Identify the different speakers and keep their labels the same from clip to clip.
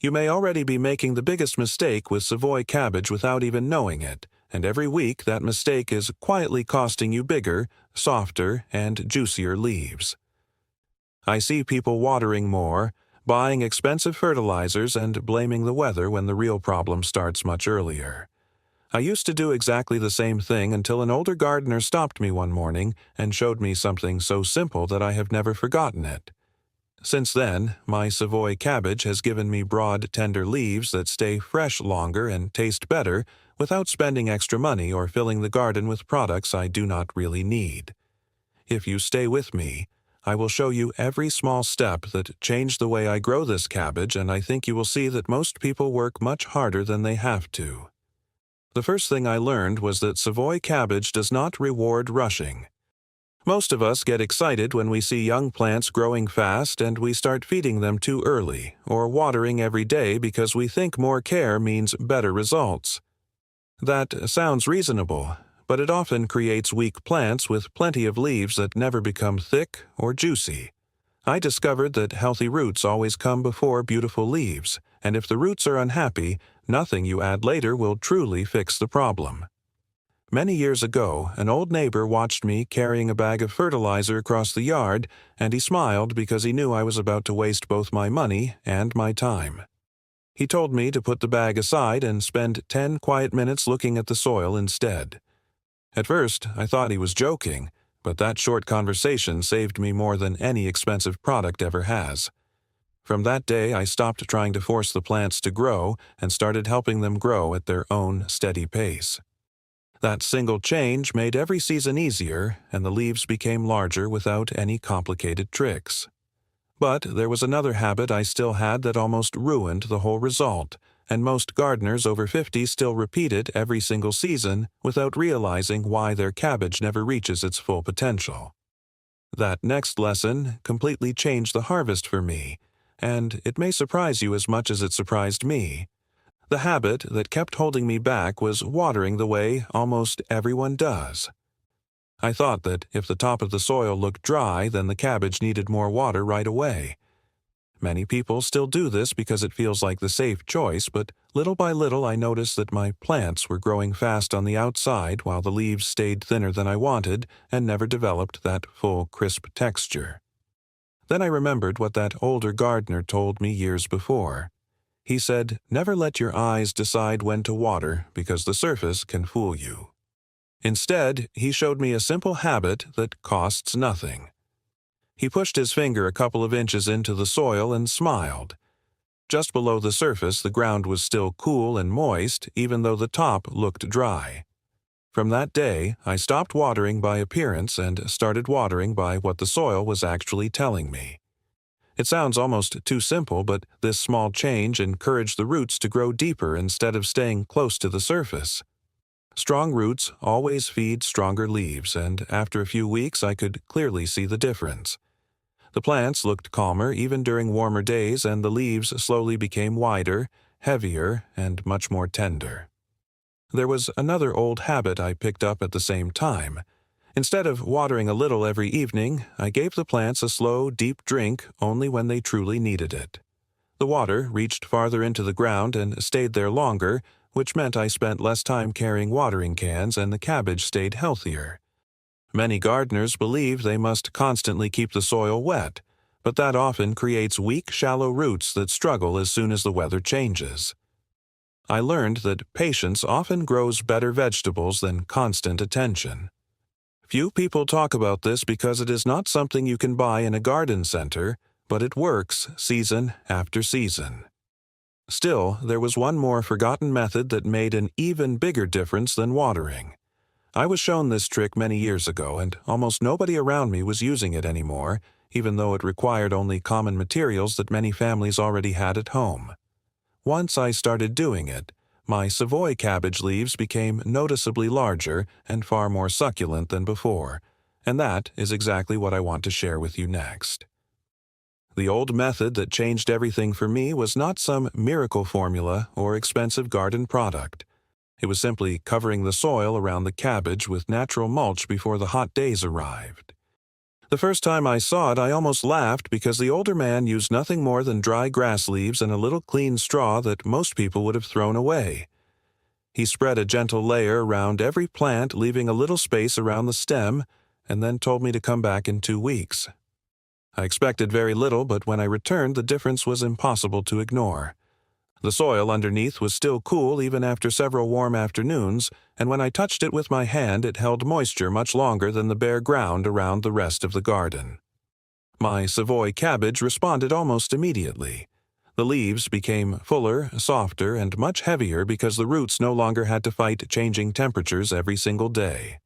Speaker 1: You may already be making the biggest mistake with Savoy cabbage without even knowing it, and every week that mistake is quietly costing you bigger, softer, and juicier leaves. I see people watering more, buying expensive fertilizers, and blaming the weather when the real problem starts much earlier. I used to do exactly the same thing until an older gardener stopped me one morning and showed me something so simple that I have never forgotten it. Since then, my Savoy cabbage has given me broad, tender leaves that stay fresh longer and taste better without spending extra money or filling the garden with products I do not really need. If you stay with me, I will show you every small step that changed the way I grow this cabbage, and I think you will see that most people work much harder than they have to. The first thing I learned was that Savoy cabbage does not reward rushing. Most of us get excited when we see young plants growing fast and we start feeding them too early or watering every day because we think more care means better results. That sounds reasonable, but it often creates weak plants with plenty of leaves that never become thick or juicy. I discovered that healthy roots always come before beautiful leaves, and if the roots are unhappy, nothing you add later will truly fix the problem. Many years ago, an old neighbor watched me carrying a bag of fertilizer across the yard, and he smiled because he knew I was about to waste both my money and my time. He told me to put the bag aside and spend 10 quiet minutes looking at the soil instead. At first, I thought he was joking, but that short conversation saved me more than any expensive product ever has. From that day, I stopped trying to force the plants to grow and started helping them grow at their own steady pace. That single change made every season easier, and the leaves became larger without any complicated tricks. But there was another habit I still had that almost ruined the whole result, and most gardeners over 50 still repeat it every single season without realizing why their cabbage never reaches its full potential. That next lesson completely changed the harvest for me, and it may surprise you as much as it surprised me. The habit that kept holding me back was watering the way almost everyone does. I thought that if the top of the soil looked dry, then the cabbage needed more water right away. Many people still do this because it feels like the safe choice, but little by little I noticed that my plants were growing fast on the outside while the leaves stayed thinner than I wanted and never developed that full, crisp texture. Then I remembered what that older gardener told me years before. He said, "Never let your eyes decide when to water because the surface can fool you." Instead, he showed me a simple habit that costs nothing. He pushed his finger a couple of inches into the soil and smiled. Just below the surface, the ground was still cool and moist, even though the top looked dry. From that day, I stopped watering by appearance and started watering by what the soil was actually telling me. It sounds almost too simple, but this small change encouraged the roots to grow deeper instead of staying close to the surface. Strong roots always feed stronger leaves, and after a few weeks I could clearly see the difference. The plants looked calmer even during warmer days, and the leaves slowly became wider, heavier, and much more tender. There was another old habit I picked up at the same time. Instead of watering a little every evening, I gave the plants a slow, deep drink only when they truly needed it. The water reached farther into the ground and stayed there longer, which meant I spent less time carrying watering cans and the cabbage stayed healthier. Many gardeners believe they must constantly keep the soil wet, but that often creates weak, shallow roots that struggle as soon as the weather changes. I learned that patience often grows better vegetables than constant attention. Few people talk about this because it is not something you can buy in a garden center, but it works season after season. Still, there was one more forgotten method that made an even bigger difference than watering. I was shown this trick many years ago, and almost nobody around me was using it anymore, even though it required only common materials that many families already had at home. Once I started doing it, my Savoy cabbage leaves became noticeably larger and far more succulent than before, and that is exactly what I want to share with you next. The old method that changed everything for me was not some miracle formula or expensive garden product. It was simply covering the soil around the cabbage with natural mulch before the hot days arrived. The first time I saw it, I almost laughed because the older man used nothing more than dry grass leaves and a little clean straw that most people would have thrown away. He spread a gentle layer around every plant, leaving a little space around the stem, and then told me to come back in 2 weeks. I expected very little, but when I returned, the difference was impossible to ignore. The soil underneath was still cool even after several warm afternoons, and when I touched it with my hand, it held moisture much longer than the bare ground around the rest of the garden. My Savoy cabbage responded almost immediately. The leaves became fuller, softer, and much heavier because the roots no longer had to fight changing temperatures every single day.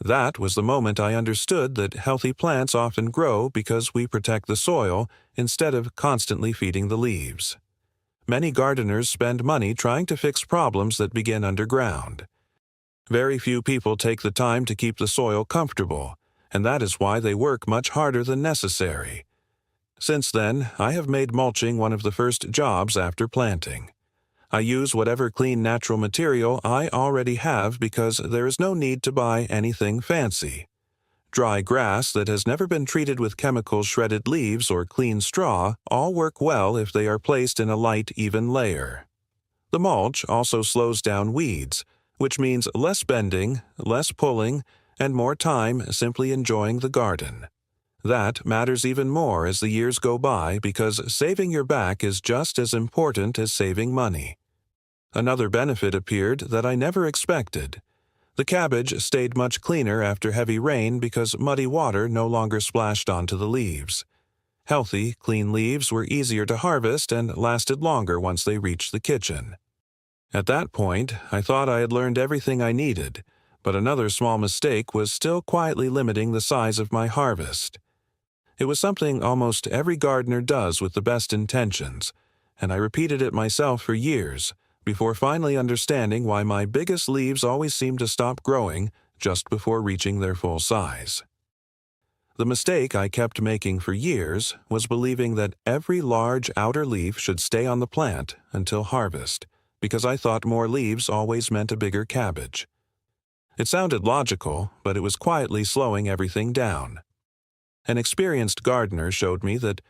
Speaker 1: That was the moment I understood that healthy plants often grow because we protect the soil instead of constantly feeding the leaves. Many gardeners spend money trying to fix problems that begin underground. Very few people take the time to keep the soil comfortable, and that is why they work much harder than necessary. Since then, I have made mulching one of the first jobs after planting. I use whatever clean natural material I already have because there is no need to buy anything fancy. Dry grass that has never been treated with chemicals, shredded leaves, or clean straw all work well if they are placed in a light, even layer. The mulch also slows down weeds, which means less bending, less pulling, and more time simply enjoying the garden. That matters even more as the years go by because saving your back is just as important as saving money. Another benefit appeared that I never expected. The cabbage stayed much cleaner after heavy rain because muddy water no longer splashed onto the leaves. Healthy, clean leaves were easier to harvest and lasted longer once they reached the kitchen. At that point, I thought I had learned everything I needed, but another small mistake was still quietly limiting the size of my harvest. It was something almost every gardener does with the best intentions, and I repeated it myself for years, before finally understanding why my biggest leaves always seemed to stop growing just before reaching their full size. The mistake I kept making for years was believing that every large outer leaf should stay on the plant until harvest, because I thought more leaves always meant a bigger cabbage. It sounded logical, but it was quietly slowing everything down. An experienced gardener showed me that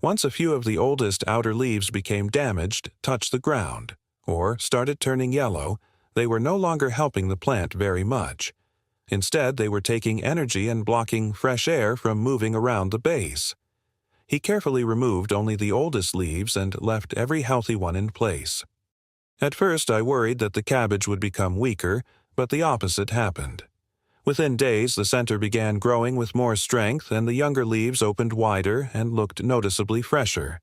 Speaker 1: once a few of the oldest outer leaves became damaged, touched the ground, or started turning yellow, they were no longer helping the plant very much. Instead, they were taking energy and blocking fresh air from moving around the base. He carefully removed only the oldest leaves and left every healthy one in place. At first, I worried that the cabbage would become weaker, but the opposite happened. Within days, the center began growing with more strength, and the younger leaves opened wider and looked noticeably fresher.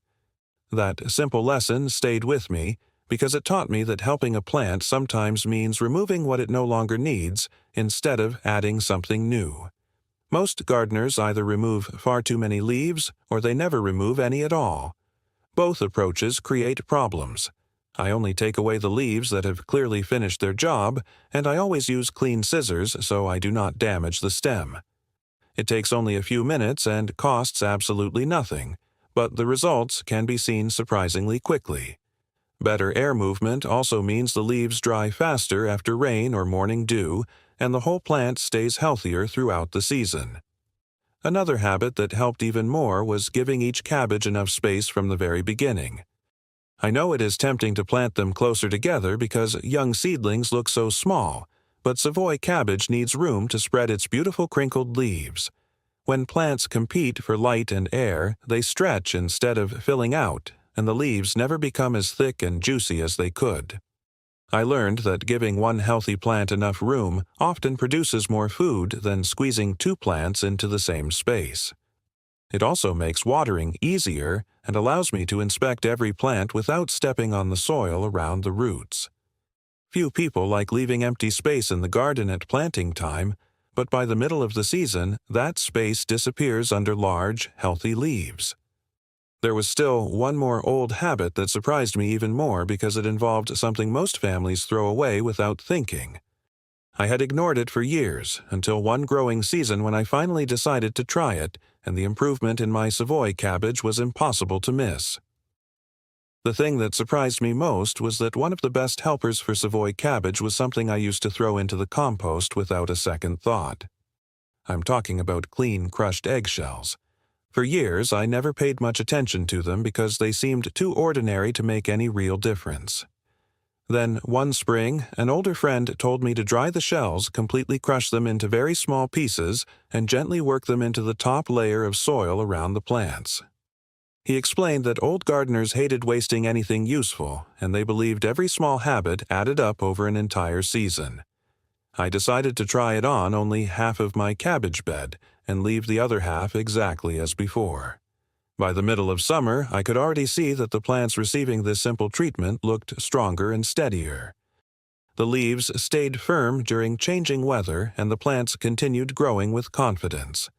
Speaker 1: That simple lesson stayed with me because it taught me that helping a plant sometimes means removing what it no longer needs instead of adding something new. Most gardeners either remove far too many leaves or they never remove any at all. Both approaches create problems. I only take away the leaves that have clearly finished their job, and I always use clean scissors so I do not damage the stem. It takes only a few minutes and costs absolutely nothing, but the results can be seen surprisingly quickly. Better air movement also means the leaves dry faster after rain or morning dew, and the whole plant stays healthier throughout the season. Another habit that helped even more was giving each cabbage enough space from the very beginning. I know it is tempting to plant them closer together because young seedlings look so small, but Savoy cabbage needs room to spread its beautiful crinkled leaves. When plants compete for light and air, they stretch instead of filling out, and the leaves never become as thick and juicy as they could. I learned that giving one healthy plant enough room often produces more food than squeezing two plants into the same space. It also makes watering easier and allows me to inspect every plant without stepping on the soil around the roots. Few people like leaving empty space in the garden at planting time, but by the middle of the season, that space disappears under large, healthy leaves. There was still one more old habit that surprised me even more because it involved something most families throw away without thinking. I had ignored it for years, until one growing season when I finally decided to try it, and the improvement in my Savoy cabbage was impossible to miss. The thing that surprised me most was that one of the best helpers for Savoy cabbage was something I used to throw into the compost without a second thought. I'm talking about clean, crushed eggshells. For years, I never paid much attention to them because they seemed too ordinary to make any real difference. Then, one spring, an older friend told me to dry the shells, completely crush them into very small pieces, and gently work them into the top layer of soil around the plants. He explained that old gardeners hated wasting anything useful, and they believed every small habit added up over an entire season. I decided to try it on only half of my cabbage bed and leave the other half exactly as before. By the middle of summer, I could already see that the plants receiving this simple treatment looked stronger and steadier. The leaves stayed firm during changing weather, and the plants continued growing with confidence.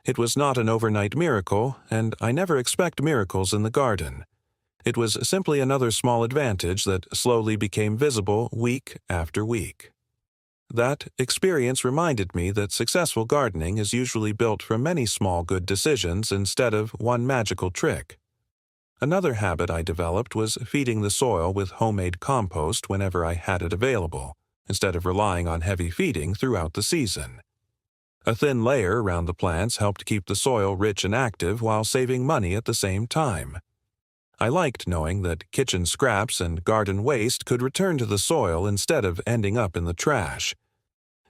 Speaker 1: It was not an overnight miracle, and I never expect miracles in the garden. It was simply another small advantage that slowly became visible week after week. That experience reminded me that successful gardening is usually built from many small good decisions instead of one magical trick. Another habit I developed was feeding the soil with homemade compost whenever I had it available, instead of relying on heavy feeding throughout the season. A thin layer around the plants helped keep the soil rich and active while saving money at the same time. I liked knowing that kitchen scraps and garden waste could return to the soil instead of ending up in the trash.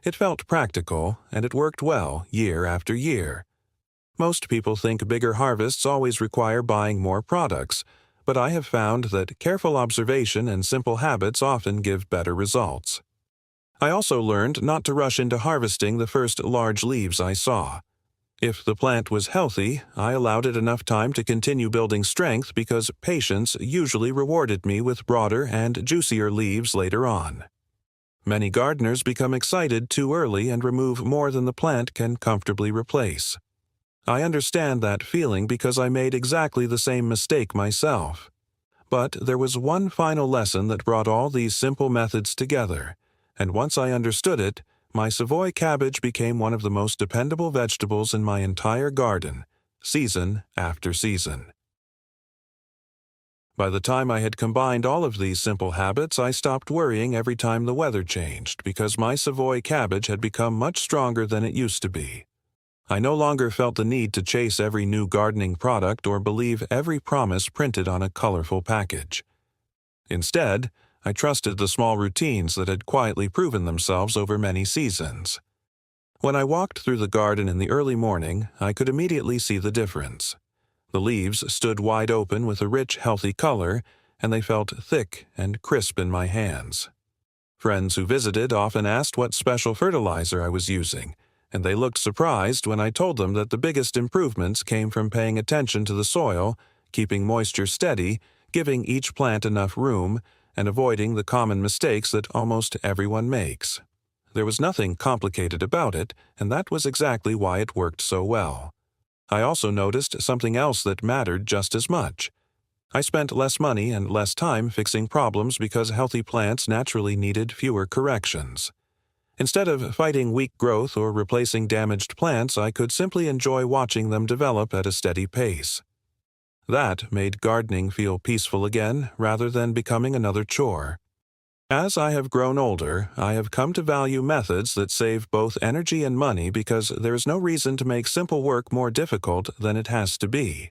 Speaker 1: It felt practical, and it worked well year after year. Most people think bigger harvests always require buying more products, but I have found that careful observation and simple habits often give better results. I also learned not to rush into harvesting the first large leaves I saw. If the plant was healthy, I allowed it enough time to continue building strength because patience usually rewarded me with broader and juicier leaves later on. Many gardeners become excited too early and remove more than the plant can comfortably replace. I understand that feeling because I made exactly the same mistake myself. But there was one final lesson that brought all these simple methods together, and once I understood it, my Savoy cabbage became one of the most dependable vegetables in my entire garden, season after season. By the time I had combined all of these simple habits, I stopped worrying every time the weather changed because my Savoy cabbage had become much stronger than it used to be. I no longer felt the need to chase every new gardening product or believe every promise printed on a colorful package. Instead, I trusted the small routines that had quietly proven themselves over many seasons. When I walked through the garden in the early morning, I could immediately see the difference. The leaves stood wide open with a rich, healthy color, and they felt thick and crisp in my hands. Friends who visited often asked what special fertilizer I was using, and they looked surprised when I told them that the biggest improvements came from paying attention to the soil, keeping moisture steady, giving each plant enough room, and avoiding the common mistakes that almost everyone makes. There was nothing complicated about it, and that was exactly why it worked so well. I also noticed something else that mattered just as much. I spent less money and less time fixing problems because healthy plants naturally needed fewer corrections. Instead of fighting weak growth or replacing damaged plants, I could simply enjoy watching them develop at a steady pace. That made gardening feel peaceful again rather than becoming another chore. As I have grown older, I have come to value methods that save both energy and money because there is no reason to make simple work more difficult than it has to be.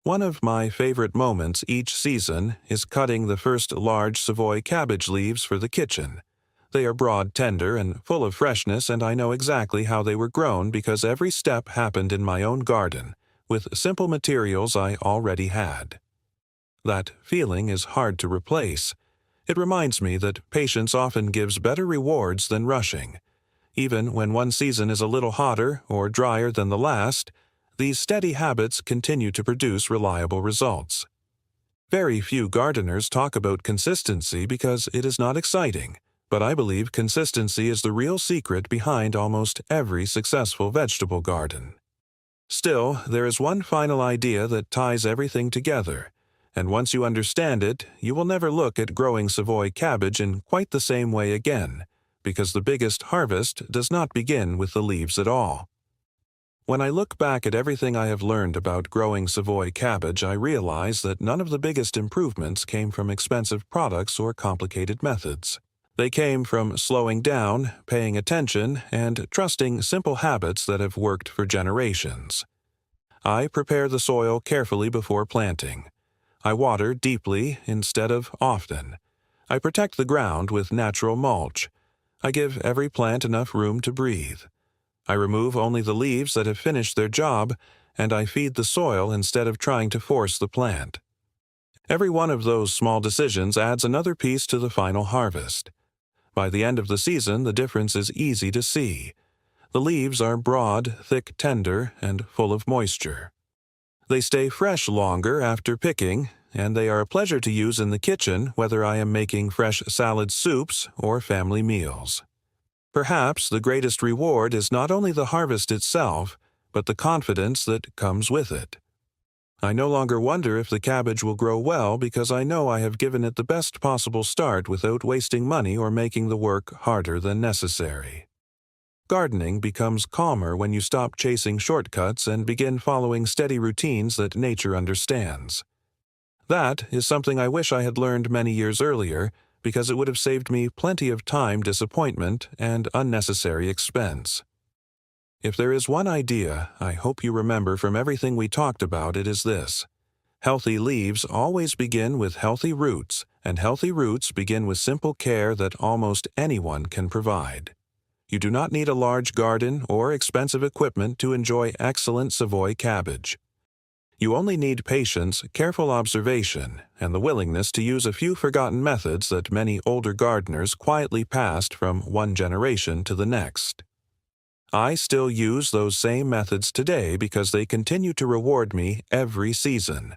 Speaker 1: One of my favorite moments each season is cutting the first large Savoy cabbage leaves for the kitchen. They are broad, tender, and full of freshness, and I know exactly how they were grown because every step happened in my own garden, with simple materials I already had. That feeling is hard to replace. It reminds me that patience often gives better rewards than rushing. Even when one season is a little hotter or drier than the last, these steady habits continue to produce reliable results. Very few gardeners talk about consistency because it is not exciting, but I believe consistency is the real secret behind almost every successful vegetable garden. Still, there is one final idea that ties everything together, and once you understand it, you will never look at growing Savoy cabbage in quite the same way again, because the biggest harvest does not begin with the leaves at all. When I look back at everything I have learned about growing Savoy cabbage, I realize that none of the biggest improvements came from expensive products or complicated methods. They came from slowing down, paying attention, and trusting simple habits that have worked for generations. I prepare the soil carefully before planting. I water deeply instead of often. I protect the ground with natural mulch. I give every plant enough room to breathe. I remove only the leaves that have finished their job, and I feed the soil instead of trying to force the plant. Every one of those small decisions adds another piece to the final harvest. By the end of the season, the difference is easy to see. The leaves are broad, thick, tender, and full of moisture. They stay fresh longer after picking, and they are a pleasure to use in the kitchen whether I am making fresh salad soups or family meals. Perhaps the greatest reward is not only the harvest itself, but the confidence that comes with it. I no longer wonder if the cabbage will grow well because I know I have given it the best possible start without wasting money or making the work harder than necessary. Gardening becomes calmer when you stop chasing shortcuts and begin following steady routines that nature understands. That is something I wish I had learned many years earlier, because it would have saved me plenty of time, disappointment, and unnecessary expense. If there is one idea I hope you remember from everything we talked about, it is this: healthy leaves always begin with healthy roots, and healthy roots begin with simple care that almost anyone can provide. You do not need a large garden or expensive equipment to enjoy excellent Savoy cabbage. You only need patience, careful observation, and the willingness to use a few forgotten methods that many older gardeners quietly passed from one generation to the next. I still use those same methods today because they continue to reward me every season.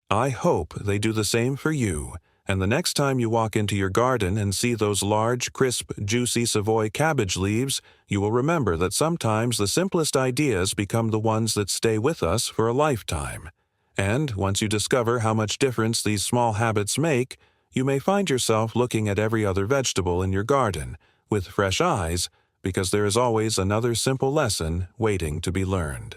Speaker 1: I hope they do the same for you, and the next time you walk into your garden and see those large, crisp, juicy Savoy cabbage leaves, you will remember that sometimes the simplest ideas become the ones that stay with us for a lifetime. And once you discover how much difference these small habits make, you may find yourself looking at every other vegetable in your garden with fresh eyes, because there is always another simple lesson waiting to be learned.